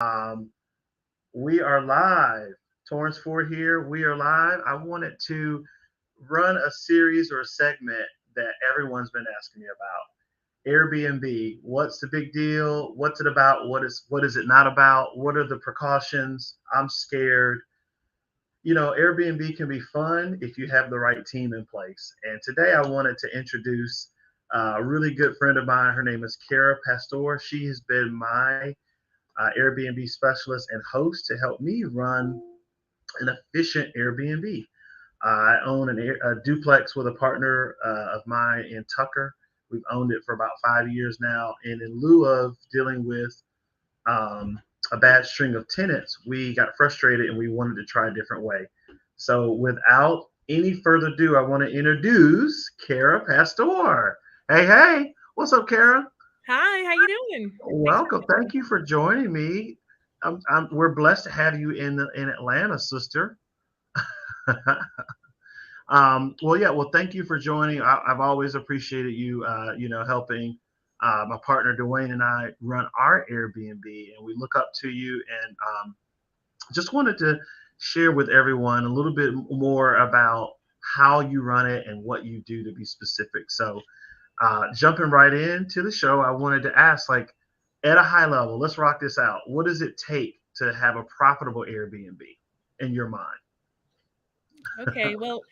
Um, we are live. Torrence Ford here. We are live. I wanted to run a series or a segment that everyone's been asking me about. Airbnb. What's the big deal? What's it about? What is it not about? What are the precautions? I'm scared. Airbnb can be fun if you have the right team in place. And today I wanted to introduce a really good friend of mine. Her name is Cara Pastore. She has been my Airbnb specialist and host to help me run an efficient Airbnb. I own a duplex with a partner of mine in Tucker. We've owned it for about 5 years now. And in lieu of dealing with um, a bad string of tenants, we got frustrated and we wanted to try a different way. So without any further ado, I want to introduce Cara Pastore. Hey, hey, what's up, Cara? Hi, how you doing? Thanks for Welcome. Thank you for joining me. We're blessed to have you in Atlanta, sister. Well, yeah. Well, thank you for joining. I've always appreciated you. Helping my partner Dwayne and I run our Airbnb, and we look up to you. And just wanted to share with everyone a little bit more about how you run it and what you do to be specific. So, jumping right into the show, I wanted to ask, like, at a high level, let's rock this out. What does it take to have a profitable Airbnb in your mind? Okay, well,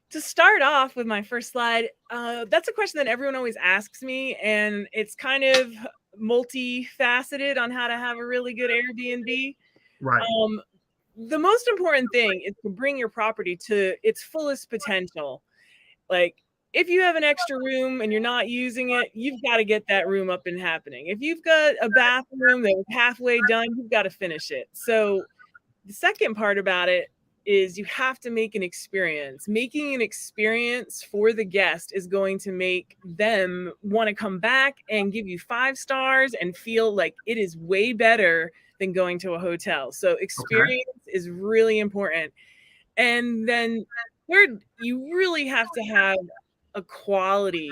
to start off with my first slide, that's a question that everyone always asks me, and it's kind of multifaceted on how to have a really good Airbnb. Right. Um, the most important thing is to bring your property to its fullest potential. Like, if you have an extra room and you're not using it, you've got to get that room up and happening. If you've got a bathroom that was halfway done, you've got to finish it. So the second part about it is you have to make an experience. Making an experience for the guest is going to make them want to come back and give you 5 stars and feel like it is way better than going to a hotel. So Okay. experience is really important. And then third, you really have to have a quality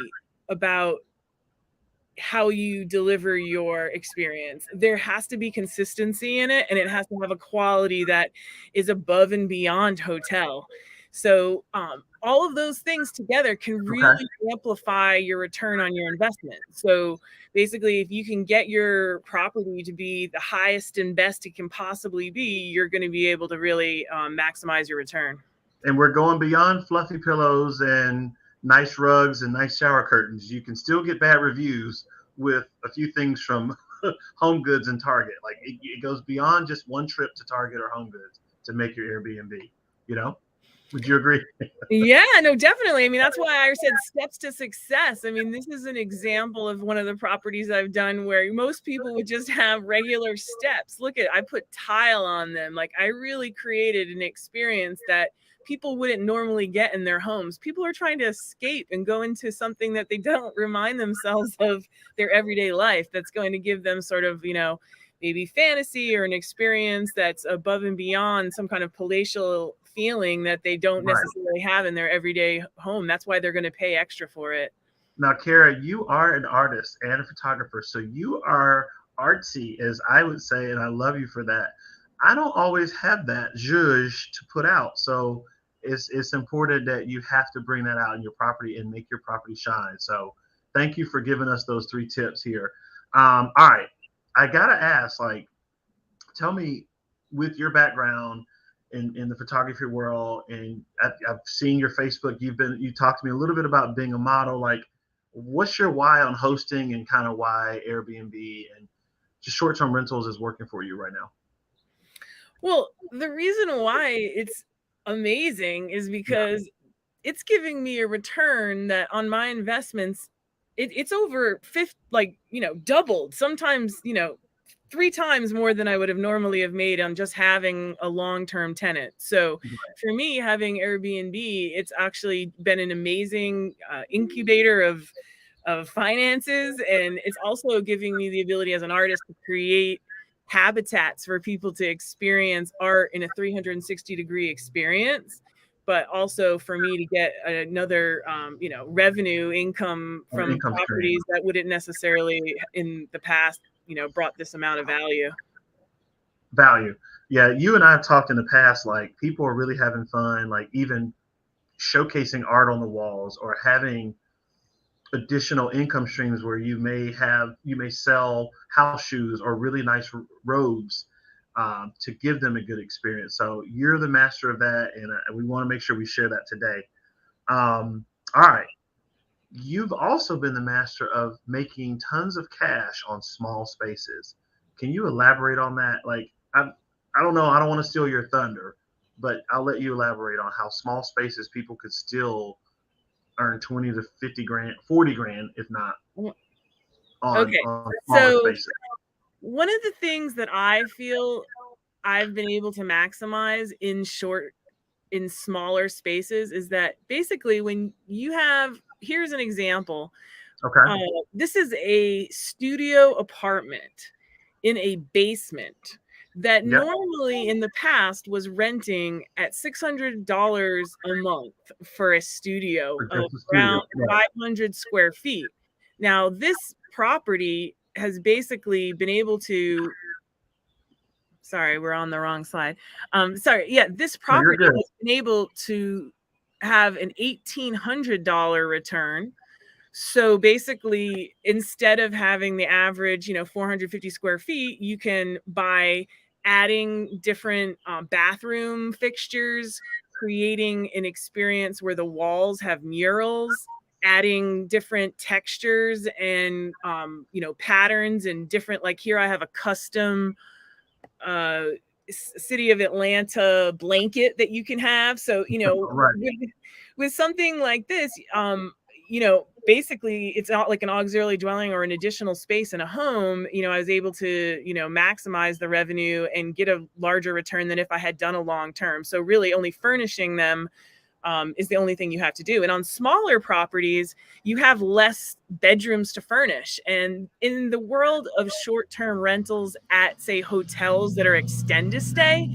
about how you deliver your experience. There has to be consistency in it, and it has to have a quality that is above and beyond hotel. So, all of those things together can Okay. really amplify your return on your investment. So, basically, if you can get your property to be the highest and best it can possibly be, you're going to be able to really maximize your return. And we're going beyond fluffy pillows and nice rugs and nice shower curtains. You can still get bad reviews with a few things from Home Goods and Target. Like it goes beyond just one trip to Target or Home Goods to make your Airbnb. You know? Would you agree? Yeah, no, definitely. I mean, that's why I said steps to success. I mean, this is an example of one of the properties I've done where most people would just have regular steps. Look at, I put tile on them. Like, I really created an experience that people wouldn't normally get in their homes. People are trying to escape and go into something that they don't remind themselves of their everyday life that's going to give them sort of, maybe fantasy or an experience that's above and beyond some kind of palatial feeling that they don't Right. necessarily have in their everyday home. That's why they're going to pay extra for it. Now, Kara, you are an artist and a photographer, so you are artsy, as I would say, and I love you for that. I don't always have that zhuzh to put out, so it's important that you have to bring that out in your property and make your property shine. So, thank you for giving us those 3 tips here. All right, I gotta ask, like, tell me, with your background in the photography world, and I've seen your Facebook. You talked to me a little bit about being a model. Like, what's your why on hosting and kind of why Airbnb and just short term rentals is working for you right now? Well, the reason why it's amazing is Yeah. because it's giving me a return that on my investments, it's over 50, like, doubled, sometimes, 3 times more than I would have normally have made on just having a long-term tenant. So for me, having Airbnb, it's actually been an amazing incubator of finances, and it's also giving me the ability as an artist to create habitats for people to experience art in a 360-degree experience, but also for me to get another revenue income from Income stream. properties that wouldn't necessarily in the past brought this amount of value. Value. Yeah, you and I have talked in the past, like people are really having fun, like even showcasing art on the walls or having additional income streams where you may sell house shoes or really nice robes to give them a good experience. So you're the master of that, and we want to make sure we share that today. All right, you've also been the master of making tons of cash on small spaces. Can you elaborate on that? Like, I don't know, I don't want to steal your thunder, but I'll let you elaborate on how small spaces people could still earn 20 to 50 grand, 40 grand, if not Okay. on smaller So spaces. one of the things that I feel I've been able to maximize in smaller spaces is that basically when you have, here's an example. Okay. Uh, this is a studio apartment in a basement that Yep. normally in the past was renting at $600 a month for a studio For of just a around studio. Right. 500 square feet. Now, this property has basically been able to, sorry, we're on the wrong slide. Sorry, yeah, this No, you're property good. has been able to have an $1,800 return. So basically, instead of having the average, 450 square feet, you can, by adding different bathroom fixtures, creating an experience where the walls have murals, adding different textures and patterns and different, like here I have a custom uh city of Atlanta blanket that you can have. So Right. with something like this, basically it's not like an auxiliary dwelling or an additional space in a home. I was able to maximize the revenue and get a larger return than if I had done a long term. So really only furnishing them is the only thing you have to do. And on smaller properties, you have less bedrooms to furnish. And in the world of short-term rentals at, say, hotels that are extended stay,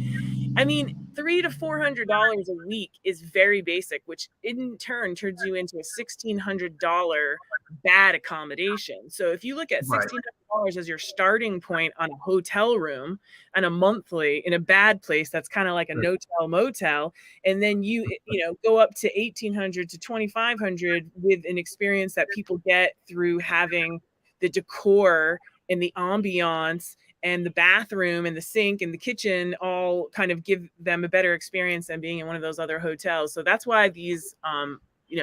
I mean, $300 to $400 a week is very basic, which in turn turns you into a $1,600 bad accommodation. So if you look at Right. $1,600 as your starting point on a hotel room and a monthly in a bad place, that's kind of like a no-tell motel, and then you go up to 1,800 to 2,500 with an experience that people get through having the decor and the ambiance and the bathroom and the sink and the kitchen all kind of give them a better experience than being in one of those other hotels. So that's why these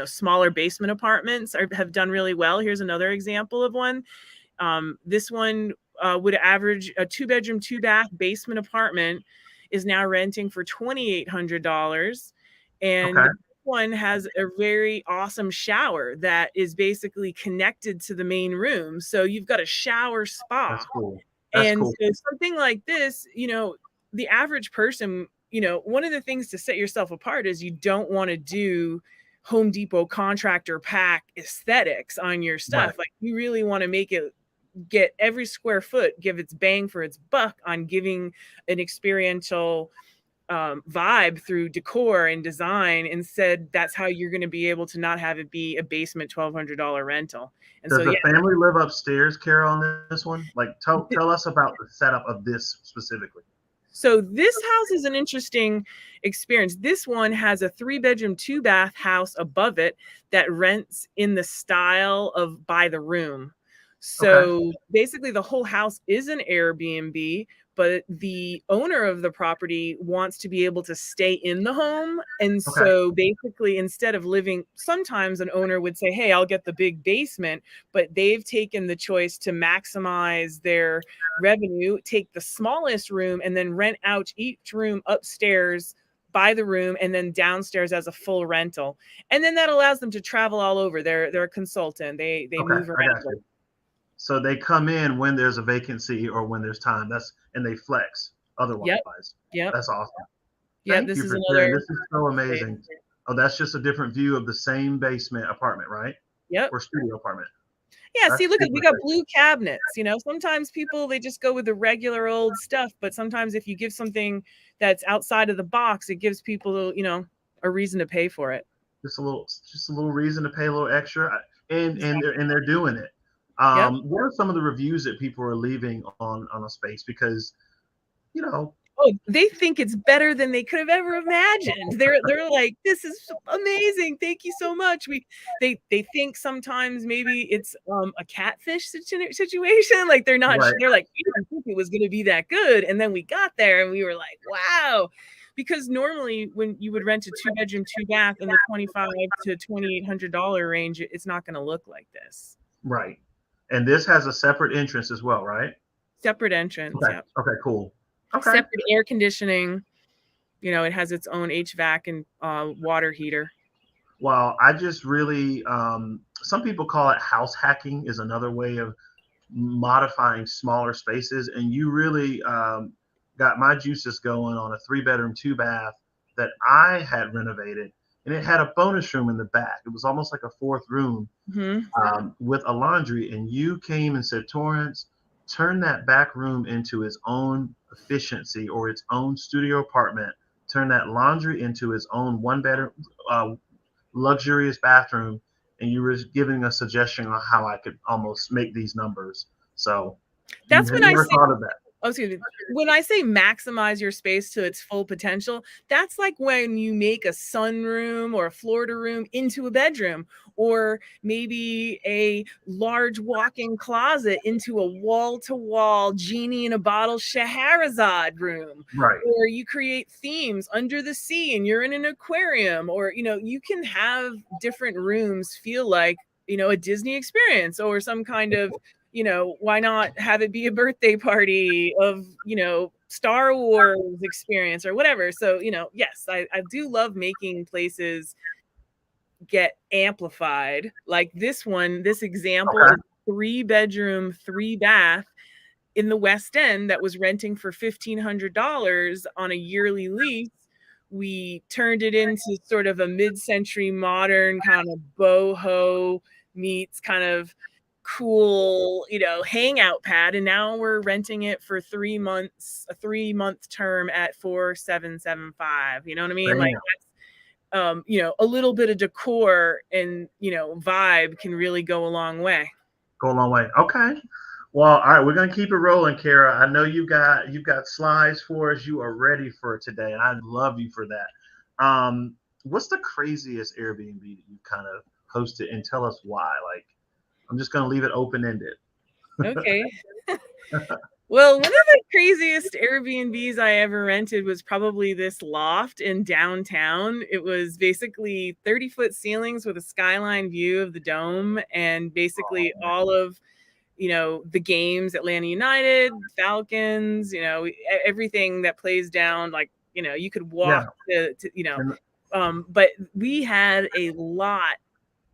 smaller basement apartments have done really well. Here's another example of one. This one would average a 2-bedroom, 2-bath basement apartment is now renting for $2,800. And Okay. this one has a very awesome shower that is basically connected to the main room. So you've got a shower spa. That's cool. That's And cool. so something like this, the average person, one of the things to set yourself apart is you don't want to do Home Depot contractor pack aesthetics on your Right. stuff. Like you really want to make it get every square foot, give its bang for its buck on giving an experiential vibe through decor and design. Instead, that's how you're going to be able to not have it be a basement $1,200 rental. And Does so, the yeah. family live upstairs, Kara, on this one? Like, tell us about the setup of this specifically. So this house is an interesting experience. This one has a 3-bedroom, 2-bath house above it that rents in the style of by the room. Okay. So basically the whole house is an Airbnb, but the owner of the property wants to be able to stay in the home. And Okay. so basically instead of living, sometimes an owner would say, hey, I'll get the big basement, but they've taken the choice to maximize their revenue, take the smallest room and then rent out each room upstairs by the room and then downstairs as a full rental. And then that allows them to travel all over. They're a consultant. They Okay. move I got around. you. So they come in when there's a vacancy or when there's time. And they flex Yep. otherwise. Yep. That's awesome. Yep. Thank This you is for sharing. another. This is so amazing. Oh, that's just a different view of the same basement apartment, right? Yep. Or studio apartment. Yeah, see, That's look at, we super got great. blue cabinets. Sometimes people, they just go with the regular old stuff, but sometimes if you give something that's outside of the box, it gives people, a reason to pay for it. Just a little reason to pay a little extra, Exactly. and they're doing it. Yep. What are some of the reviews that people are leaving on a space? Because you know, Oh, they think it's better than they could have ever imagined. They're like, "This is amazing. Thank you so much." They think sometimes maybe it's a catfish situation. Like right, they're like, "We didn't think it was going to be that good." And then we got there and we were like, "Wow." Because normally when you would rent a 2-bedroom, 2-bath in the $2,500 to $2,800 range, it's not going to look like this. right. And this has a separate entrance as well, right? Separate entrance, Okay. yeah. Okay. Cool. Okay. Separate air conditioning. It has its own HVAC and water heater. Well, I just really, some people call it house hacking, is another way of modifying smaller spaces. And you really got my juices going on a 3-bedroom, 2-bath that I had renovated. And it had a bonus room in the back. It was almost like a fourth room Hmm. with a laundry. And you came and said, Torrence, turn that back room into its own efficiency or its own studio apartment. Turn that laundry into its own 1-bedroom, luxurious bathroom. And you were giving a suggestion on how I could almost make these numbers. So you That's had when I never say, thought of that. oh, excuse me. When I say maximize your space to its full potential, that's like when you make a sunroom or a Florida room into a bedroom, or maybe a large walk-in closet into a wall-to-wall genie in a bottle Scheherazade room, Right. or you create themes under the sea and you're in an aquarium, or you can have different rooms feel like a Disney experience or some kind of why not have it be a birthday party of, Star Wars experience or whatever. So, yes, I do love making places get amplified. Like this example Okay. is 3-bedroom, 3-bath in the West End that was renting for $1,500 on a yearly lease. We turned it into sort of a mid-century modern kind of boho meets kind of cool, hangout pad. And now we're renting it for 3 months, a 3-month term at 4,775. You know what I mean? Like Damn. a little bit of decor and, vibe can really go a long way. Go a long way. Okay. Well, all right, we're gonna keep it rolling, Kara. I know you've got slides for us. You are ready for today, and I love you for that. What's the craziest Airbnb that you kind of hosted, and tell us why? Like, I'm just gonna leave it open ended. Okay. Well, one of the craziest Airbnbs I ever rented was probably this loft in downtown. It was basically 30-foot ceilings with a skyline view of the dome and basically all of, the games, Atlanta United, Falcons, everything that plays down, like, you could walk Yeah. And but we had a lot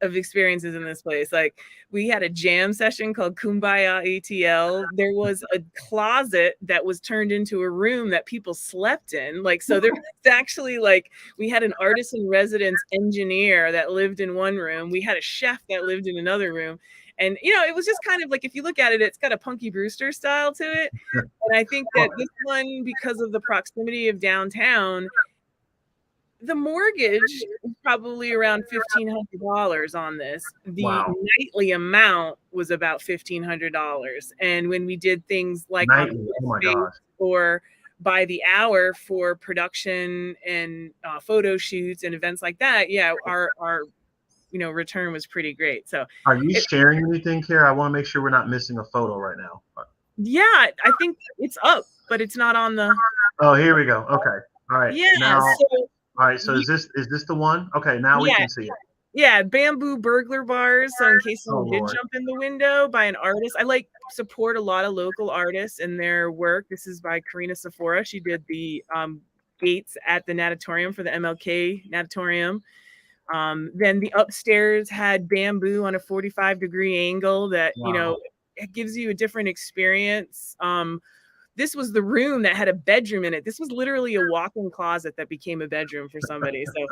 of experiences in this place. Like we had a jam session called Kumbaya ATL. There was a closet that was turned into a room that people slept in. Like, so there was actually like, we had an artist in residence engineer that lived in one room. We had a chef that lived in another room. And, it was just kind of like, if you look at it, it's got a Punky Brewster style to it. And I think that this one, because of the proximity of downtown, the mortgage is probably around $1,500 on this. The wow, nightly amount was about $1,500. And when we did things like on nightly. Oh my space gosh. or by the hour for production and photo shoots and events like that, yeah, our return was pretty great. So Are you it, sharing anything, Kara? I want to make sure we're not missing a photo right now. yeah, I think it's up, but it's not on the, Oh, here we go. Okay. All right. yeah. Now, So all right. So you, is this the one? Okay. Now we yeah, can see it. yeah, bamboo burglar bars. So in case Oh someone did Lord. jump in the window by an artist, I like support a lot of local artists and their work. This is by Karina Sephora. She did the gates at the natatorium for the MLK natatorium. Then the upstairs had bamboo on a 45-degree angle that, Wow. it gives you a different experience. This was the room that had a bedroom in it. This was literally a walk-in closet that became a bedroom for somebody. So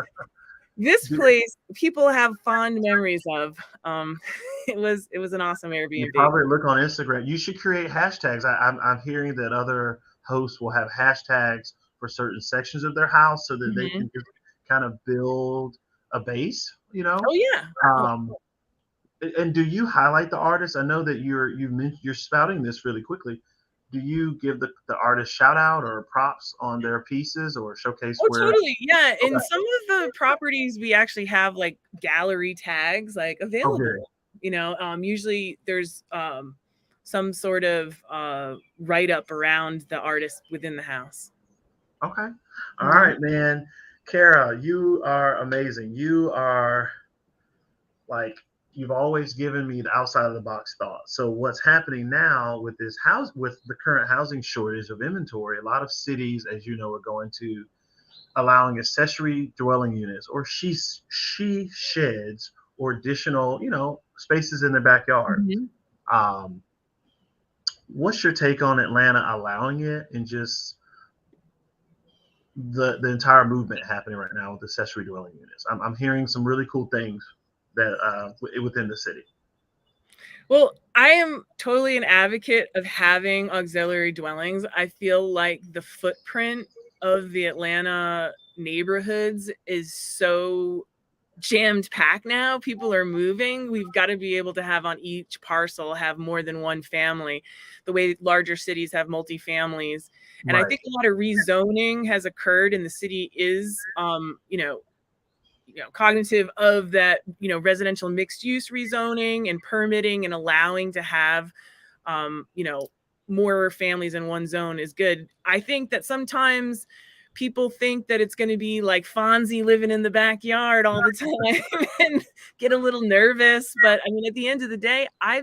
this place people have fond memories of. It was an awesome You Airbnb. probably look on Instagram. You should create hashtags. I'm hearing that other hosts will have hashtags for certain sections of their house so that they Mhm. can just kind of build a base. Oh yeah. Um, and do you highlight the artists? I know that you're spouting this really quickly. do you give the artist shout out or props on their pieces or showcase Oh, where? totally. Yeah. Okay. In some of the properties, we actually have like gallery tags like Oh, good. available. Usually there's some sort of write up around the artist within the house. Okay. All Mhm. right, man. Cara, you are amazing. You are like, you've always given me the outside of the box thought. So what's happening now with this house, with the current housing shortage of inventory, a lot of cities, as you know, are going to allowing accessory dwelling units or she sheds or additional, spaces in their backyard. Mhm. Um, what's your take on Atlanta allowing it and just the entire movement happening right now with accessory dwelling units? I'm hearing some really cool things that within the city. Well, I am totally an advocate of having auxiliary dwellings. I feel like the footprint of the Atlanta neighborhoods is so jammed packed now. People are moving. We've got to be able to have on each parcel have more than one family, the way larger cities have multifamilies. And I Right. think a lot of rezoning has occurred, and the city is cognitive of that, residential mixed use rezoning and permitting and allowing to have, um, you know, more families in one zone is good. I think that sometimes people think that it's going to be like Fonzie living in the backyard all the time and get a little nervous. But I mean, at the end of the day, I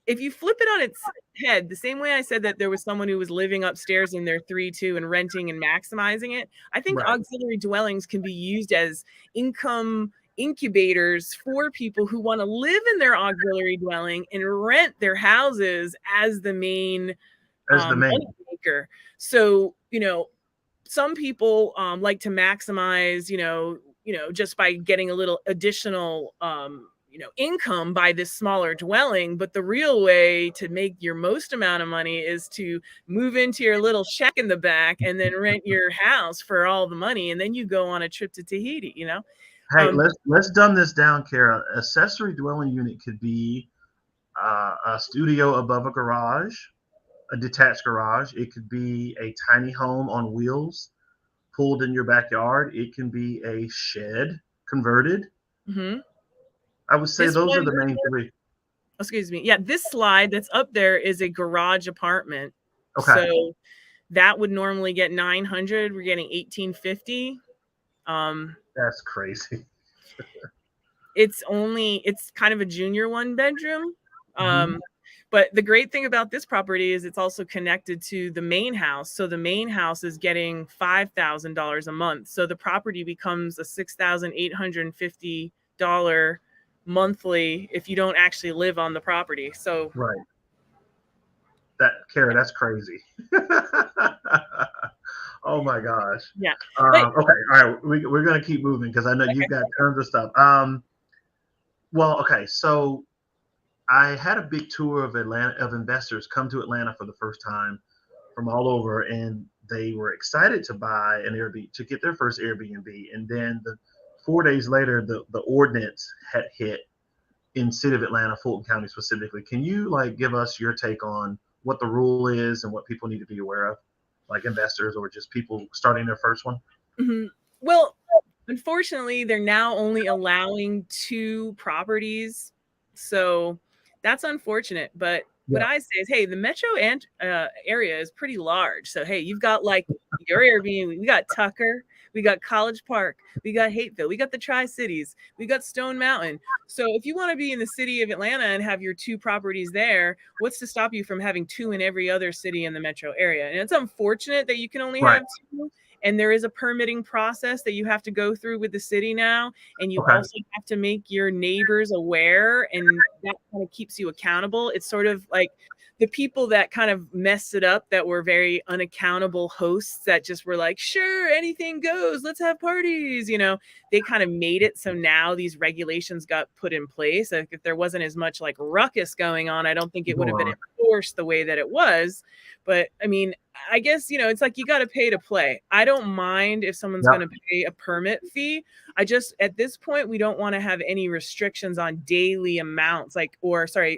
if you flip it on its head, the same way I said that there was someone who was living upstairs in their 3-2 and renting and maximizing it, I think Right. auxiliary dwellings can be used as income incubators for people who want to live in their auxiliary dwelling and rent their houses as the main As the money main. maker. So, some people like to maximize, just by getting a little additional, income by this smaller dwelling. But the real way to make your most amount of money is to move into your little shack in the back and then rent your house for all the money. And then you go on a trip to Tahiti. Hey, Um, let's dumb this down, Kara. Accessory dwelling unit could be a studio above a garage, a detached garage. It could be a tiny home on wheels pulled in your backyard. It can be a shed converted. mhm. I would say This those are one, the main three. excuse me. Yeah, this slide that's up there is a garage apartment. Okay, So that would normally get 900. We're getting 1850. Um, that's crazy. it's kind of a junior one bedroom. Hmm. But the great thing about this property is it's also connected to the main house. So the main house is getting $5,000 a month. So the property becomes a $6,850 monthly if you don't actually live on the property. So Right. That Kara, that's crazy. Oh my gosh. yeah. But Okay, all right. We're gonna keep moving because I know you've got tons of stuff. Well, okay. So I had a big tour of Atlanta of investors come to Atlanta for the first time from all over, and they were excited to buy an Airbnb to get their first Airbnb. And then 4 days later, the ordinance had hit in city of Atlanta, Fulton County specifically. Can you like give us your take on what the rule is and what people need to be aware of, like investors or just people starting their first one? mhm. Well, unfortunately, they're now only allowing 2 properties. So that's unfortunate. But what Yeah. I say is, hey, the metro area is pretty large. So, hey, you've got like your Airbnb, we got Tucker, we got College Park, we got Hateville, we got the Tri Cities, we got Stone Mountain. So, if you want to be in the city of Atlanta and have your 2 properties there, what's to stop you from having 2 in every other city in the metro area? And it's unfortunate that you can only Right. have 2, and there is a permitting process that you have to go through with the city now, and you Okay. also have to make your neighbors aware, and that kind of keeps you accountable. It's sort of like the people that kind of messed it up, that were very unaccountable hosts that just were like, sure, anything goes, let's have parties, they kind of made it so now these regulations got put in place. Like, if there wasn't as much like ruckus going on, I don't think it would have been Sure. enforced the way that it was. But I mean, I guess, it's like you got to pay to play. I don't mind if someone's Yep. going to pay a permit fee. I just, at this point, we don't want to have any restrictions on daily amounts,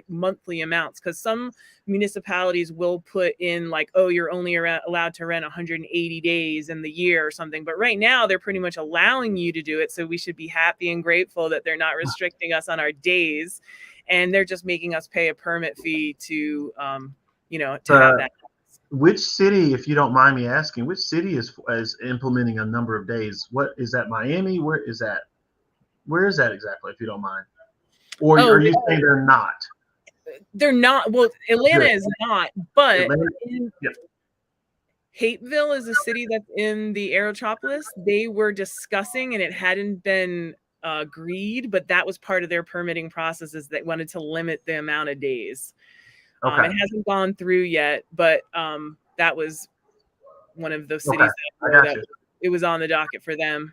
monthly amounts, because some municipalities will put in like, oh, you're only allowed to rent 180 days in the year or something. But right now, they're pretty much allowing you to do it. So we should be happy and grateful that they're not restricting us on our days, and they're just making us pay a permit fee to have that. Which city, if you don't mind me asking, which city is implementing a number of days? What is that? Miami? Where is that? Where is that exactly, if you don't mind? Or are you saying they're not? They're not. Well, Atlanta is not, but Yep. Hateville is a city that's in the Aerotropolis. They were discussing, and it hadn't been agreed, but that was part of their permitting processes. That wanted to limit the amount of days. Okay. It hasn't gone through yet, but that was one of those cities that it was on the docket for them.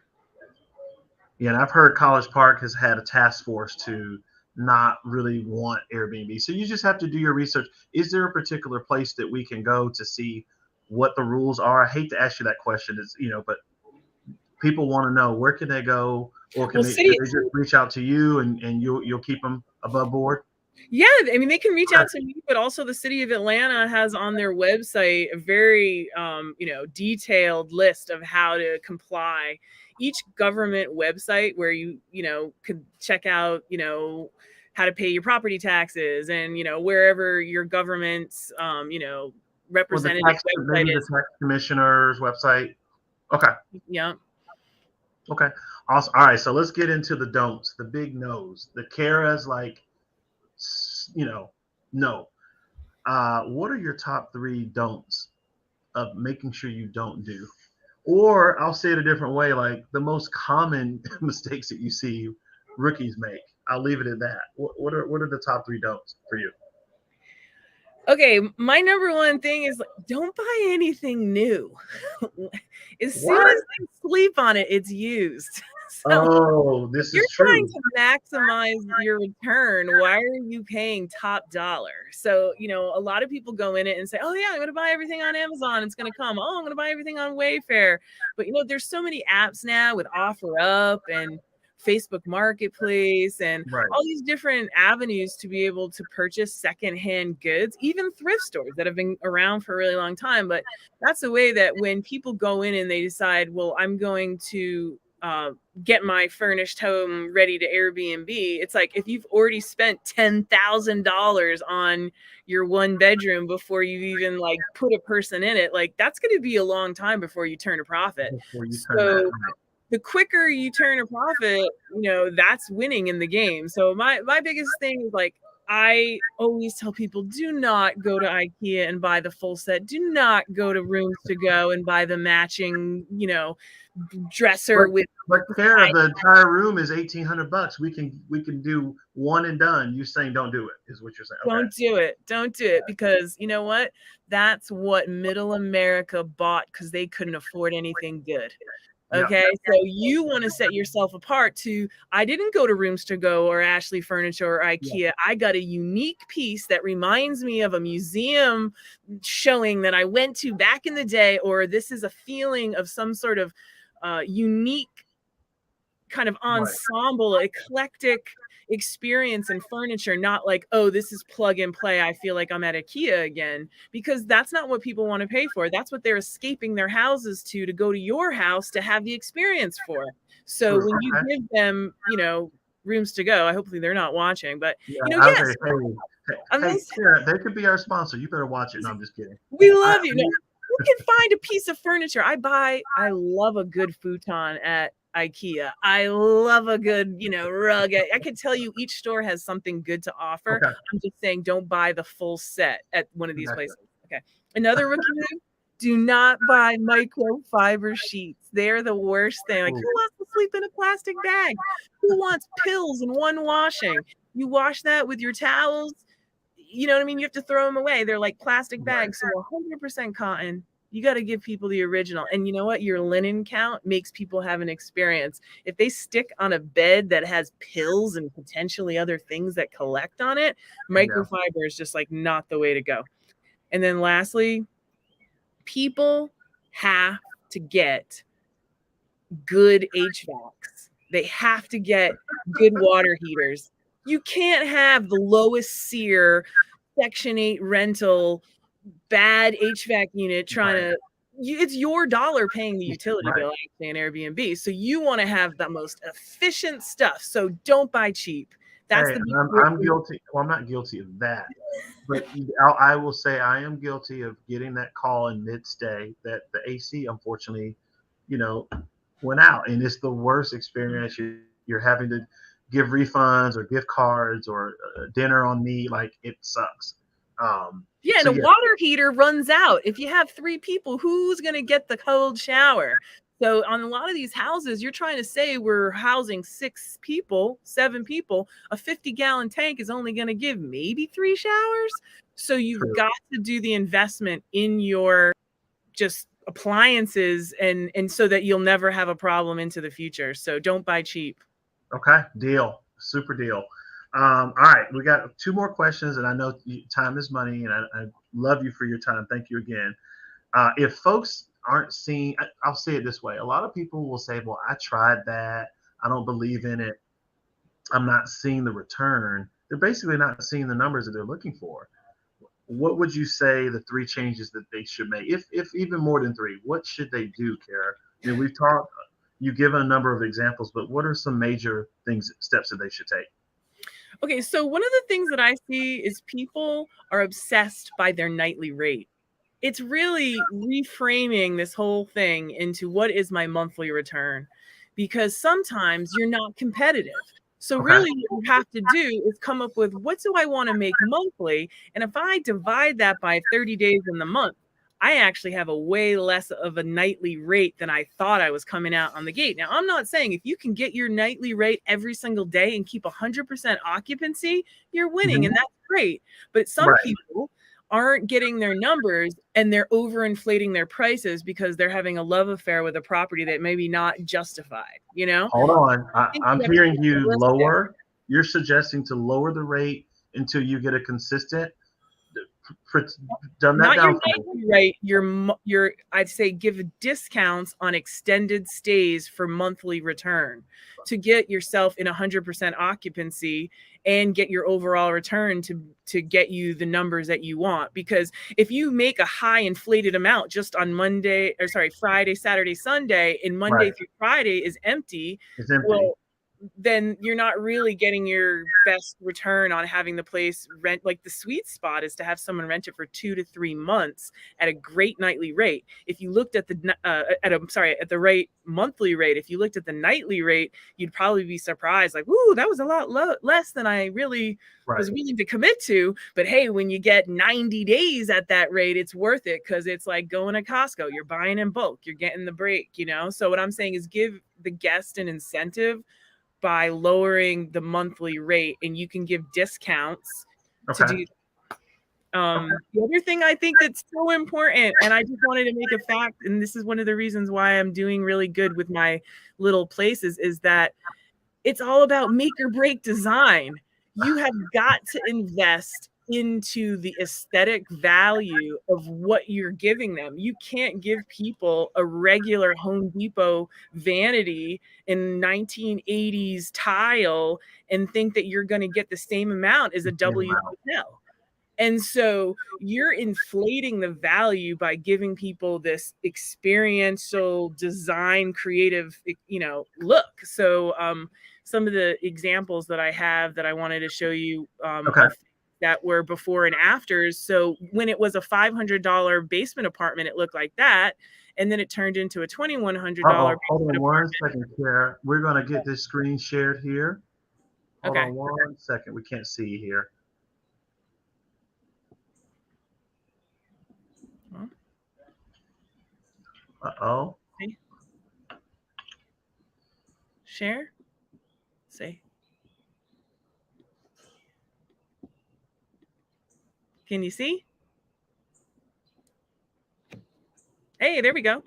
Yeah, and I've heard College Park has had a task force to not really want Airbnb. So you just have to do your research. Is there a particular place that we can go to see what the rules are? I hate to ask you that question, but people want to know, where can they go, or can they just reach out to you and you'll keep them above board? Yeah, I mean, they can reach out to me, but also the city of Atlanta has on their website a very, detailed list of how to comply. Each government website where you could check out, how to pay your property taxes, and, wherever your government's, representative maybe the tax commissioner's website. Okay. Yeah. Okay. Awesome. All right. So let's get into the don'ts, the big no's, the Cara's like, no. What are your top 3 don'ts of making sure you don't do? Or I'll say it a different way, like the most common mistakes that you see rookies make. I'll leave it at that. What are the top 3 don'ts for you? Okay, my number one thing is don't buy anything new. As soon as you sleep on it, it's used. So this is true. You're trying to maximize your return. Why are you paying top dollar? So, a lot of people go in it and say, oh, yeah, I'm going to buy everything on Amazon. It's going to come. Oh, I'm going to buy everything on Wayfair. But, there's so many apps now with OfferUp and Facebook Marketplace and all these different avenues to be able to purchase secondhand goods, even thrift stores that have been around for a really long time. But that's the way that when people go in and they decide, well, I'm going to get my furnished home ready to Airbnb, it's like if you've already spent $10,000 on your 1 bedroom before you even like put a person in it, like that's going to be a long time before you turn a profit. So the quicker you turn a profit, that's winning in the game. So my biggest thing is like, I always tell people, do not go to IKEA and buy the full set. Do not go to Rooms to Go and buy the matching, dresser But Cara, the entire room is $1,800. We can do one and done. You saying don't do it is what you're saying. Okay. Don't do it because you know what? That's what middle America bought because they couldn't afford anything good. Okay, so you want to set yourself apart to, I didn't go to Rooms to Go or Ashley Furniture or IKEA. I got a unique piece that reminds me of a museum showing that I went to back in the day, or this is a feeling of some sort of unique kind of ensemble, eclectic experience in furniture, not like, oh, this is plug and play. I feel like I'm at IKEA again, because that's not what people want to pay for. That's what they're escaping their houses to go to your house to have the experience for. So when you give them, Rooms to Go, hopefully they're not watching, but yes. Cara, they could be our sponsor. You better watch it. No, I'm just kidding. We love you. You can find a piece of furniture. I love a good futon at IKEA. I love a good, rug. I could tell you each store has something good to offer. Okay. I'm just saying don't buy the full set at one of these places. Okay. Another rookie move, do not buy microfiber sheets. They're the worst thing. Like, who wants to sleep in a plastic bag? Who wants pills and one washing? You wash that with your towels. You know what I mean? You have to throw them away. They're like plastic bags. So 100% cotton. You got to give people the original. And you know what? Your linen count makes people have an experience. If they stick on a bed that has pills and potentially other things that collect on it, microfiber is just like not the way to go. And then lastly, People have to get good HVACs. They have to get good water heaters. You can't have the lowest SEER Section 8 rental bad HVAC unit trying Right. to it's your dollar paying the utility Right. bill actually in Airbnb. So you want to have the most efficient stuff. So don't buy cheap. That's Hey, the I'm guilty. Well, I'm not guilty of that, but I will say I am guilty of getting that call in mid-stay that the AC, unfortunately, went out, and it's the worst experience. You're having to give refunds or gift cards or dinner on me. Like, it sucks. Yeah, and So a yeah, water heater runs out. If you have 3 people, who's going to get the cold shower? So on a lot of these houses, you're trying to say we're housing 6 people, 7 people. A 50-gallon tank is only going to give maybe 3 showers. So you've true. got to do the investment in your just appliances and so that you'll never have a problem into the future. So don't buy cheap. Okay, deal. Super deal. All right, we got 2 more questions, and I know time is money, and I love you for your time. Thank you again. If folks aren't seeing, I'll say it this way: a lot of people will say, "Well, I tried that. I don't believe in it. I'm not seeing the return." They're basically not seeing the numbers that they're looking for. What would you say the 3 changes that they should make, if even more than 3? What should they do, Kara? I mean, we've talked. You've given a number of examples, but what are some major steps that they should take? Okay, so one of the things that I see is people are obsessed by their nightly rate. It's really reframing this whole thing into what is my monthly return? Because sometimes you're not competitive. So Okay. really what you have to do is come up with what do I want to make monthly? And if I divide that by 30 days in the month, I actually have a way less of a nightly rate than I thought I was coming out on the gate. Now, I'm not saying if you can get your nightly rate every single day and keep 100% occupancy, you're winning, and that's great. But some Right. people aren't getting their numbers and they're overinflating their prices because they're having a love affair with a property that maybe not justified, Hold on. I think I'm you have to hearing be you realistic. lower. You're suggesting to lower the rate until you get a consistent. Dumb that Not your down for me. nightly rate, your I'd say give discounts on extended stays for monthly return to get yourself in 100% occupancy and get your overall return to get you the numbers that you want. Because if you make a high inflated amount just on Friday, Saturday, Sunday, and Monday Right. through Friday is empty, It's empty. well, then you're not really getting your best return on having the place rent. Like, the sweet spot is to have someone rent it for 2 to 3 months at a great nightly rate. If you looked at at the right monthly rate, if you looked at the nightly rate, you'd probably be surprised, like, "Ooh, that was a lot less than I really Right. was willing to commit to." But hey, when you get 90 days at that rate, it's worth it, because it's like going to Costco. You're buying in bulk, you're getting the break, So what I'm saying is give the guest an incentive by lowering the monthly rate, and you can give discounts to Okay. do. The other thing I think that's so important, and I just wanted to make a fact, and this is one of the reasons why I'm doing really good with my little places, is that it's all about make or break design. You have got to invest into the aesthetic value of what you're giving them. You can't give people a regular Home Depot vanity in 1980s tile and think that you're going to get the same amount as a W hotel. And so you're inflating the value by giving people this experiential design, creative, look. So some of the examples that I have that I wanted to show you Okay. of that were before and afters. So when it was a $500 basement apartment, it looked like that. And then it turned into a $2,100 Hold on basement one apartment. second, Kara. We're going to get this screen shared here. Hold Okay. on 1 second. We can't see here. Uh-oh. See? Share. Say. Can you see? Hey, there we go.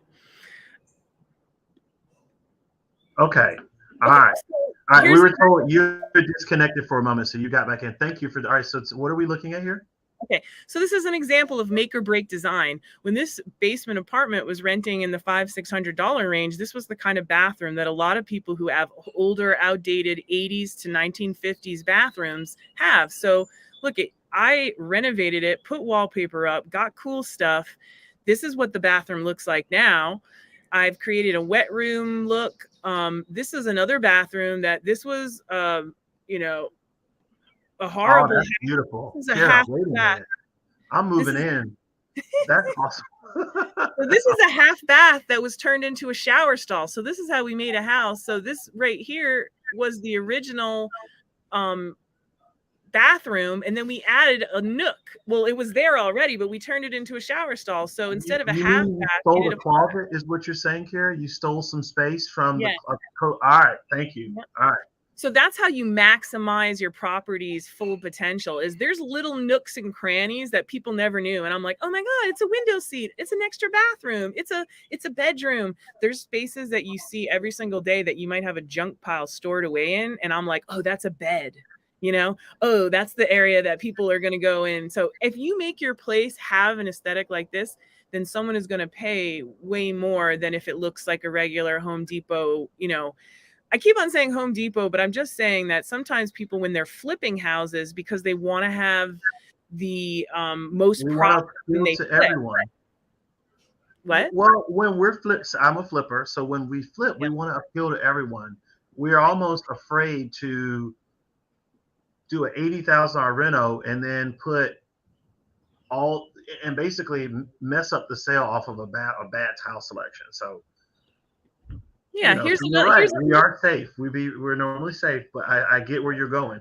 Okay. All Okay, right. so All right. We here's were told you were disconnected for a moment, so you got back in. Thank you for the. All right. So what are we looking at here? Okay, so this is an example of make or break design. When this basement apartment was renting in the $500-600 range, this was the kind of bathroom that a lot of people who have older, outdated 80s to 1950s bathrooms have. So look, I renovated it, put wallpaper up, got cool stuff. This is what the bathroom looks like now. I've created a wet room look. This is another bathroom that this was, you know, a Oh, horrible. that's beautiful. This is a Kara, half wait a bath. minute. I'm This moving is in. That's awesome. So this is a half bath that was turned into a shower stall. So this is how we made a house. So this right here was the original um, bathroom, and then we added a nook. Well, it was there already, but we turned it into a shower stall. So instead of a You half mean you bath, we stole did the a closet, is what you're saying, Kara? You stole some space from the. yeah. All right, thank you. Yeah. All right. So that's how you maximize your property's full potential. Is there's little nooks and crannies that people never knew, and I'm like, oh my god, it's a window seat, it's an extra bathroom, it's a bedroom. There's spaces that you see every single day that you might have a junk pile stored away in, and I'm like, oh, that's a bed. Oh, that's the area that people are going to go in. So if you make your place have an aesthetic like this, then someone is going to pay way more than if it looks like a regular Home Depot. I keep on saying Home Depot, but I'm just saying that sometimes people, when they're flipping houses, because they want to have the most We want profit to when appeal they to flip. everyone. What? Well, when we're flips, I'm a flipper. So when we flip, we Yep. want to appeal to everyone. We're almost afraid to do an $80,000 reno and then put all and basically mess up the sale off of a bad tile selection. So Yeah. so you're right. We are safe. We're normally safe, but I get where you're going.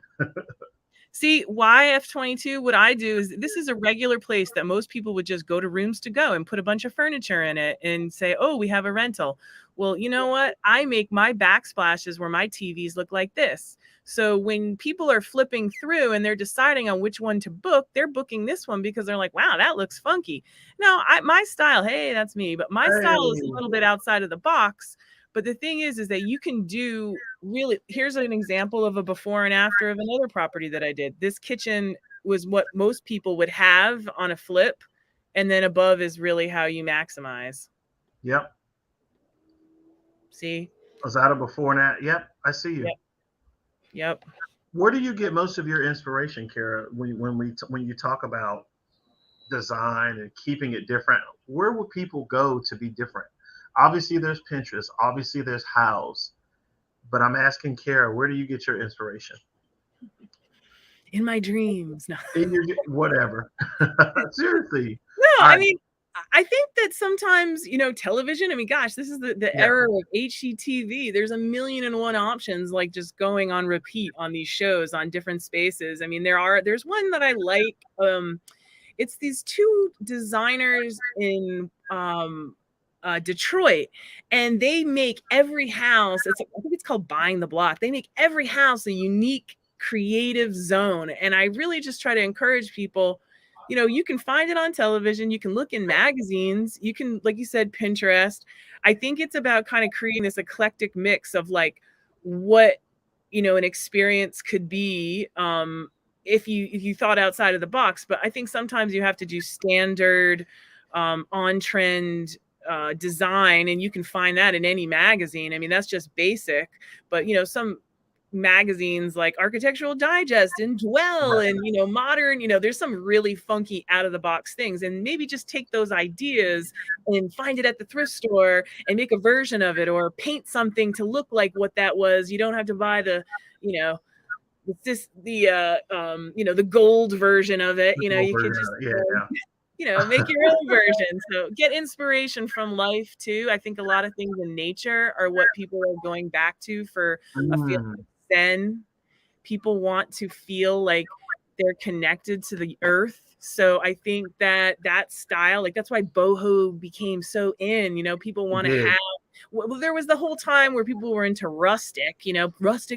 See, YF22, what I do is this is a regular place that most people would just go to Rooms to Go and put a bunch of furniture in it and say, oh, we have a rental. Well, you know what? I make my backsplashes where my TVs look like this. So when people are flipping through and they're deciding on which one to book, they're booking this one because they're like, wow, that looks funky. Now, my style, hey, that's me, but my style is a Hey, little bit outside of the box. But the thing is that you can do really, here's an example of a before and after of another property that I did. This kitchen was what most people would have on a flip. And then above is really how you maximize. yep. See? Was that a before and after? Yep, I see you. Yep. Yep. Where do you get most of your inspiration, Kara? When you talk about design and keeping it different, where will people go to be different? Obviously, there's Pinterest. Obviously, there's House. But I'm asking Kara, where do you get your inspiration? In my dreams. No. In your whatever. Seriously. No, All I right. mean, I think that sometimes, television, I mean, gosh, this is the Yeah. era of HGTV. There's a million and one options, like just going on repeat on these shows on different spaces. I mean, there's one that I like. It's these two designers in Detroit, and they make every house. I think it's called Buying the Block. They make every house a unique creative zone, and I really just try to encourage people. You can find it on television. You can look in magazines. You can, like you said, Pinterest. I think it's about kind of creating this eclectic mix of like what an experience could be. If you thought outside of the box. But I think sometimes you have to do standard, on trend design, and you can find that in any magazine. I mean, that's just basic. But some magazines like Architectural Digest and Dwell Right. and Modern, there's some really funky out of the box things, and maybe just take those ideas and find it at the thrift store and make a version of it, or paint something to look like what that was. You don't have to buy the you know it's just the gold version of it. You could just Yeah. make your own version. So get inspiration from life too. I think a lot of things in nature are what people are going back to for a feeling Mm, of zen. People want to feel like they're connected to the earth. So I think that style, like that's why boho became so in. People it want to did. have. Well, there was the whole time where people were into rustic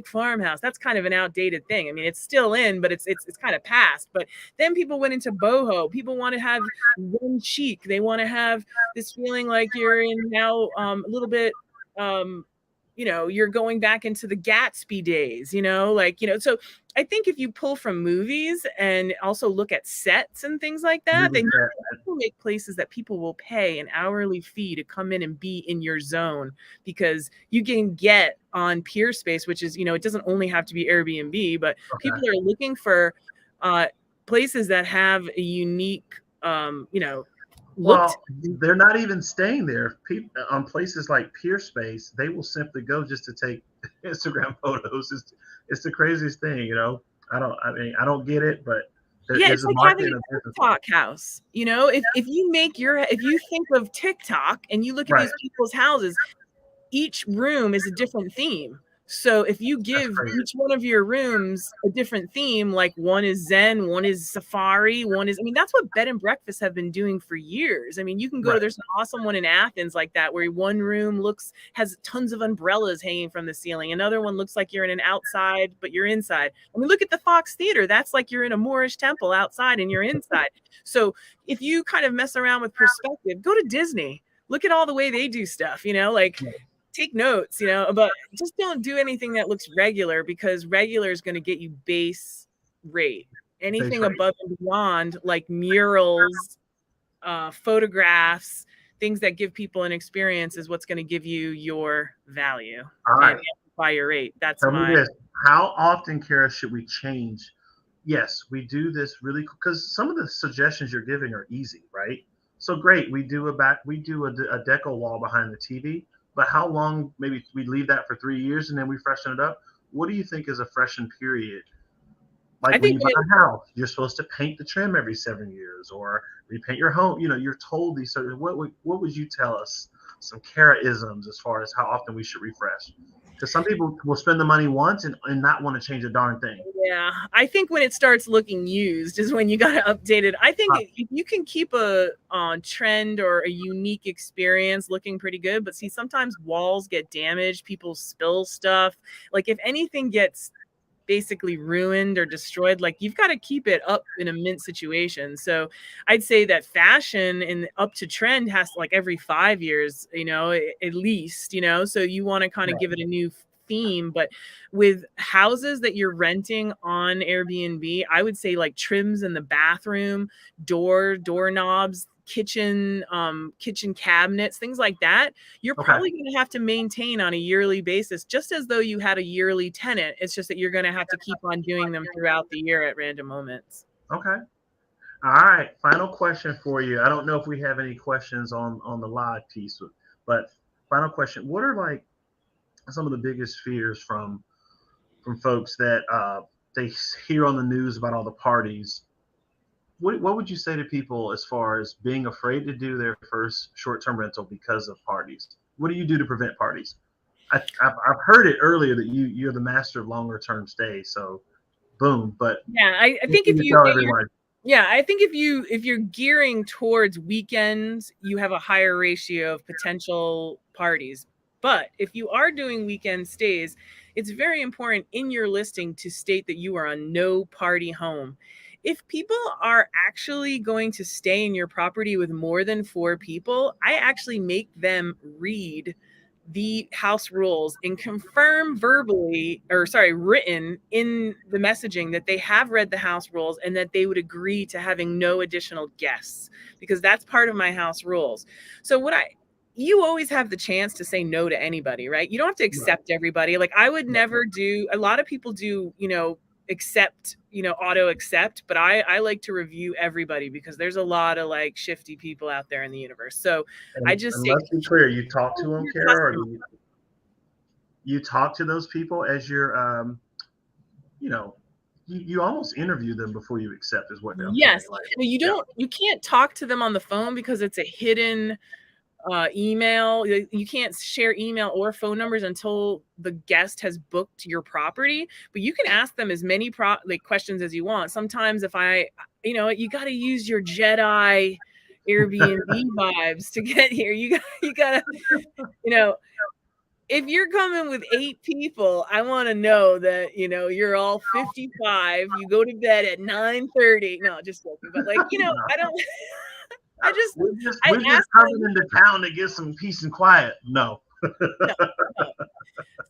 farmhouse. That's kind of an outdated thing. I mean, it's still in, but it's kind of past. But then people went into boho. People want to have zen chic. They want to have this feeling like you're in now, a little bit. you're going back into the Gatsby days, so I think if you pull from movies and also look at sets and things like that, they make places that people will pay an hourly fee to come in and be in your zone, because you can get on Peerspace, which is, it doesn't only have to be Airbnb, but people are looking for places that have a unique, well, they're not even staying there. People on places like Peerspace, they will simply go just to take Instagram photos. It's the craziest thing, I don't get it, but there is it's a like market having a TikTok house. If you think of TikTok and you look at these people's houses, each room is a different theme. So if you give each one of your rooms a different theme, like one is Zen, one is Safari, that's what bed and breakfasts have been doing for years. You can go, there's an awesome one in Athens like that, where one room has tons of umbrellas hanging from the ceiling. Another one looks like you're in an outside, but you're inside. Look at the Fox Theater. That's like you're in a Moorish temple outside and you're inside. So if you kind of mess around with perspective, go to Disney. Look at all the way they do stuff, take notes, but just don't do anything that looks regular, because regular is going to get you base rate. Anything above and beyond, like murals, photographs, things that give people an experience, is what's going to give you your value and amplify your rate. That's Tell me this. How often, Cara, should we change? Yes, we do this really because some of the suggestions you're giving are easy, right? So great, we do a deco wall behind the TV. But how long? Maybe we leave that for 3 years and then we freshen it up. What do you think is a freshen period? Like when you buy a house, you're supposed to paint the trim every 7 years or repaint your home. You're told these certain. What would you tell us? Some Cara-isms as far as how often we should refresh? Because some people will spend the money once and not want to change a darn thing. Yeah, I think when it starts looking used is when you got to update it. I think if you can keep a trend or a unique experience looking pretty good, but see, sometimes walls get damaged, people spill stuff. Like if anything gets basically ruined or destroyed, like you've got to keep it up in a mint situation. So I'd say that fashion and up to trend has like every 5 years, at least, so you want to kind of give it a new theme. But with houses that you're renting on Airbnb, I would say like trims in the bathroom, doorknobs, kitchen cabinets, things like that, you're probably going to have to maintain on a yearly basis, just as though you had a yearly tenant. It's just that you're going to have to keep on doing them throughout the year at random moments. Okay. All right. Final question for you. I don't know if we have any questions on the live piece, but final question. What are like some of the biggest fears from folks that they hear on the news about all the parties? What would you say to people as far as being afraid to do their first short-term rental because of parties? What do you do to prevent parties? I've heard it earlier that you're the master of longer-term stays. So, boom. But yeah, I think if you're gearing towards weekends, you have a higher ratio of potential parties. But if you are doing weekend stays, it's very important in your listing to state that you are a no party home. If people are actually going to stay in your property with more than 4 people, I actually make them read the house rules and confirm written in the messaging that they have read the house rules and that they would agree to having no additional guests, because that's part of my house rules. So you always have the chance to say no to anybody, right? You don't have to accept everybody. Like I would never do, a lot of people do, accept, auto accept, but I like to review everybody, because there's a lot of like shifty people out there in the universe. So I just say, let's be clear, you talk to them, Cara, or you talk to those people as you're you almost interview them before you accept as well. Yes. You can't talk to them on the phone because it's a hidden email. You can't share email or phone numbers until the guest has booked your property, but you can ask them as many questions as you want. Sometimes if you got to use your Jedi Airbnb vibes to get here. You got to, if you're coming with 8 people, I want to know that, you're all 55, you go to bed at 9:30. No, just joking. But like, I don't, we're just coming into town to get some peace and quiet. No.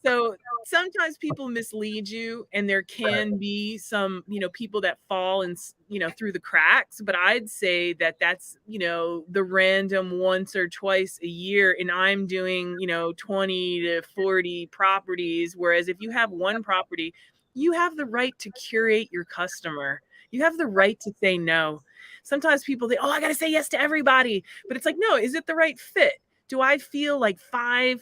So sometimes people mislead you, and there can be some, people that fall and, through the cracks. But I'd say that that's, the random once or twice a year. And I'm doing, 20 to 40 properties. Whereas if you have one property, you have the right to curate your customer. You have the right to say no. Sometimes people think, oh, I got to say yes to everybody. But it's like, no, is it the right fit? Do I feel like 5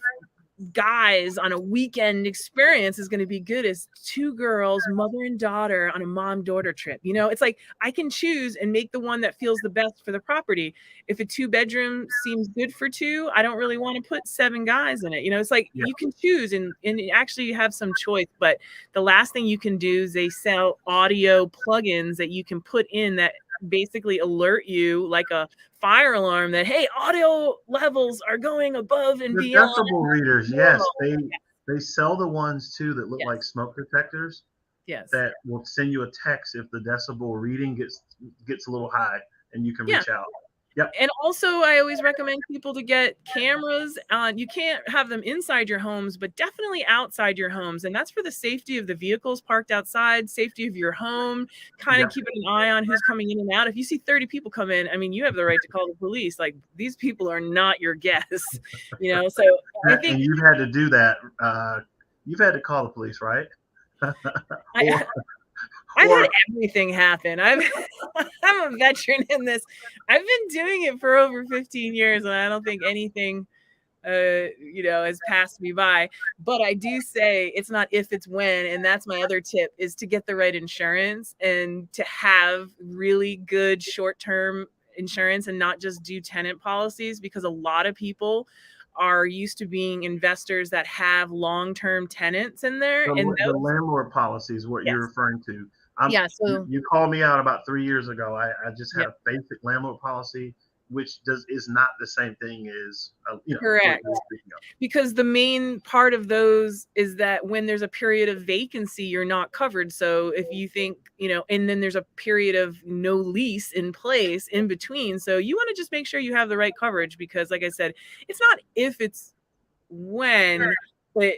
guys on a weekend experience is going to be good as 2 girls, mother and daughter, on a mom-daughter trip? It's like I can choose and make the one that feels the best for the property. If a 2-bedroom seems good for 2, I don't really want to put 7 guys in it. It's like Yeah. you can choose and actually have some choice. But the last thing you can do is they sell audio plugins that you can put in that basically alert you like a fire alarm that, hey, audio levels are going above and The beyond decibel readers, yes, normal. they sell the ones too that look Yes. like smoke detectors Yes. that will send you a text if the decibel reading gets a little high, and you can Yeah. reach out. Yep. And also, I always recommend people to get cameras. You can't have them inside your homes, but definitely outside your homes. And that's for the safety of the vehicles parked outside, safety of your home, kind of Yep. keeping an eye on who's coming in and out. If you see 30 people come in, I mean, you have the right to call the police. Like, these people are not your guests, So I think And you've had to do that. You've had to call the police, right? I, I've had everything happen. I'm a veteran in this. I've been doing it for over 15 years, and I don't think anything, has passed me by. But I do say it's not if, it's when. And that's my other tip, is to get the right insurance and to have really good short-term insurance and not just do tenant policies, because a lot of people are used to being investors that have long-term tenants in there. And the landlord policy is what yes. you're referring to. So you called me out about 3 years ago. I just had Yep. a basic landlord policy, which is not the same thing as Correct. Because the main part of those is that when there's a period of vacancy, you're not covered. So if you think, and then there's a period of no lease in place in between. So you want to just make sure you have the right coverage, because like I said, it's not if, it's when. But,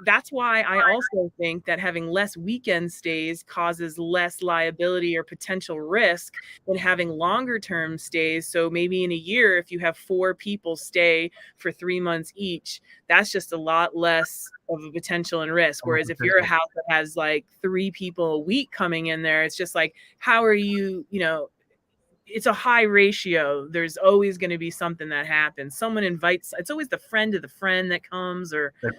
that's why I also think that having less weekend stays causes less liability or potential risk than having longer term stays. So maybe in a year, if you have 4 people stay for 3 months each, that's just a lot less of a potential and risk. Whereas if you're a house that has like 3 people a week coming in there, it's just like, how are you, it's a high ratio. There's always going to be something that happens. Someone invites, it's always the friend of the friend that comes, or the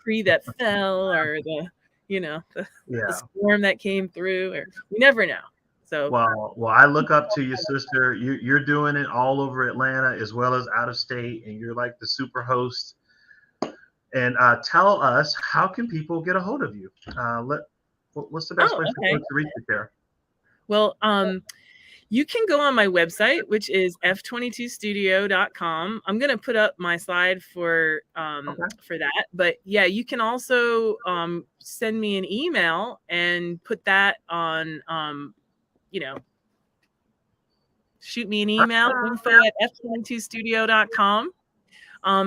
tree that fell, or the storm that came through, or you never know. So well, I look up to you, sister. You're doing it all over Atlanta as well as out of state, and you're like the super host. And tell us, how can people get a hold of you? What's the best place for folks to reach you there? Well, you can go on my website, which is f22studio.com. I'm going to put up my slide for that. But yeah, you can also send me an email and put that on, shoot me an email, info@f22studio.com.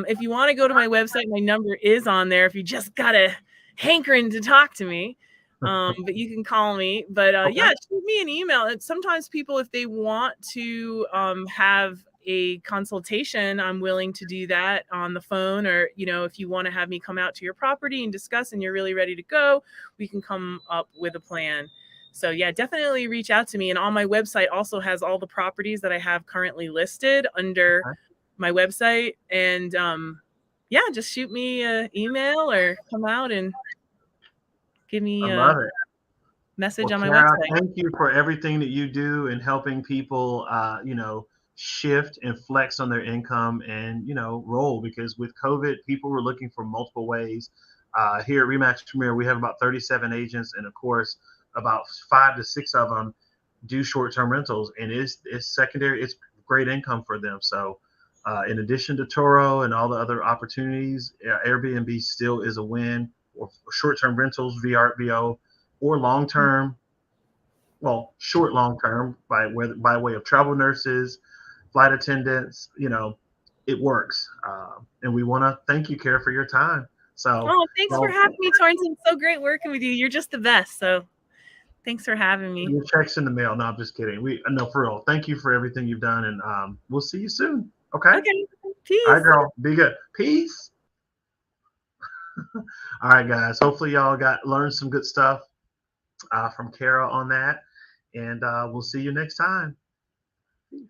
If you want to go to my website, my number is on there if you just got a hankering to talk to me. But you can call me. But yeah, shoot me an email. And sometimes people, if they want to have a consultation, I'm willing to do that on the phone. Or, if you want to have me come out to your property and discuss and you're really ready to go, we can come up with a plan. So yeah, definitely reach out to me. And on my website also has all the properties that I have currently listed under my website. And yeah, just shoot me an email or come out and give me a message on my website. Thank you for everything that you do in helping people, shift and flex on their income and, roll, because with COVID, people were looking for multiple ways. Here at Remax Premier, we have about 37 agents, and of course, about 5 to 6 of them do short-term rentals, and it's secondary. It's great income for them. So in addition to Toro and all the other opportunities, Airbnb still is a win, or short-term rentals, VRBO, or long-term, short long-term by way of travel nurses, flight attendants. It works. And we want to thank you, Cara, for your time. So, Oh, thanks for well, having me, Torrence. It's so great working with you. You're just the best. So thanks for having me. your check's in the mail. No, I'm just kidding. No, for real. Thank you for everything you've done, and we'll see you soon. Okay. Okay. All right, Peace. girl. Be good. Peace. All right, guys. Hopefully, y'all learned some good stuff from Cara on that, and we'll see you next time. Peace.